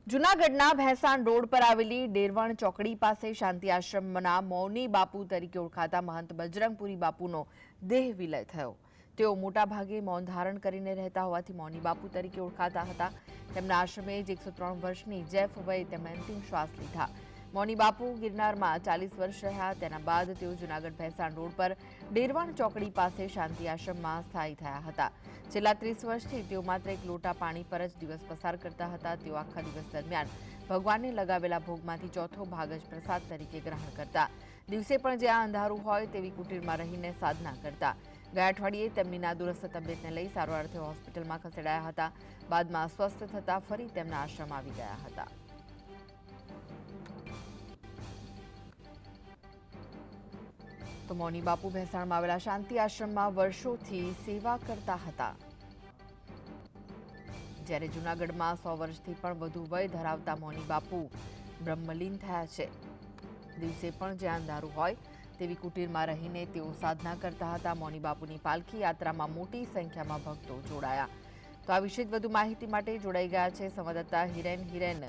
જૂનાગઢના ભેંસાણ રોડ પર આવેલી ડેરવણ ચોકડી પાસે શાંતિ આશ્રમના મૌની બાપુ તરીકે ઓળખાતા મહંત બજરંગપુરી બાપુનો દેહ વિલય થયો। તેઓ મોટાભાગે મૌન ધારણ કરીને રહેતા હોવાથી મૌની બાપુ તરીકે ઓળખાતા હતા। તેમના આશ્રમે જ 103 વર્ષની જેફ વયે તેમણે અંતિમ શ્વાસ લીધા। મૌની બાપુ ગિરનારમાં 40 વર્ષ રહ્યા। તેના બાદ તેઓ જૂનાગઢ ભેંસાણ રોડ પર ડેરવણ ચોકડી પાસે શાંતિ આશ્રમમાં સ્થાયી થયા હતા। છેલ્લા 30 વર્ષથી તેઓ માત્ર એક લોટા પાણી પર જ દિવસ પસાર કરતા હતા। તેઓ આખા દિવસ દરમિયાન ભગવાનને લગાવેલા ભોગમાંથી ચોથો ભાગ જ પ્રસાદ તરીકે ગ્રહણ કરતા। દિવસે પણ જ્યાં અંધારું હોય તેવી કુટીરમાં રહીને સાધના કરતા। ગયા અઠવાડિયે તેમની નાદુરસ્ત તબિયતને લઈ સારવાર અર્થે હોસ્પિટલમાં ખસેડાયા હતા। બાદમાં સ્વસ્થ થતા ફરી તેમના આશ્રમ આવી ગયા હતા। તો મૌની બાપુ ભેંસાણમાં આવેલા શાંતિ આશ્રમમાં વર્ષોથી સેવા કરતા હતા। જ્યારે જૂનાગઢમાં 100 વર્ષથી પણ વધુ વય ધરાવતા મૌની બાપુ બ્રહ્મલીન થયા છે। દિવસે પણ જ્યાં અંધારું હોય તેવી કુટીરમાં રહીને તેઓ સાધના કરતા હતા। મૌની બાપુની પાલખી યાત્રામાં મોટી સંખ્યામાં ભક્તો જોડાયા। તો આ વિશે વધુ માહિતી માટે જોડાઈ ગયા છે સંવાદદાતા હિરેન।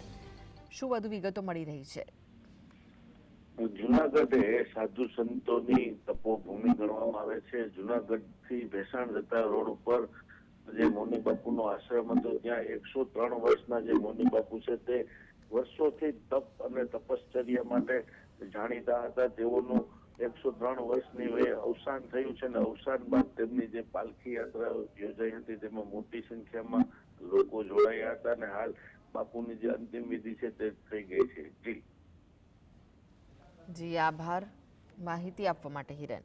શું વધુ વિગતો મળી રહી છે? જૂનાગઢ એ સાધુ સંતોની તપોભૂમિ ગણવામાં આવે છે। જૂનાગઢથી ભેંસાણ જતા રોડ ઉપર જે મૌની બાપુનો આશ્રમ હતો ત્યાં 103 વર્ષના જે મૌની બાપુ છે તે વર્ષોથી તપ અને તપશ્ચર્યા માટે જાણીતા હતા। તેઓનું 103 વર્ષની વયે અવસાન થયું છે અને અવસાન બાદ તેમની જે પાલખી યાત્રા યોજાઈ હતી તેમાં મોટી સંખ્યામાં લોકો જોડાયા હતા અને હાલ બાપુની જે અંતિમ વિધિ છે તે થઈ ગઈ છે। જી આભાર માહિતી આપવા માટે હિરેન।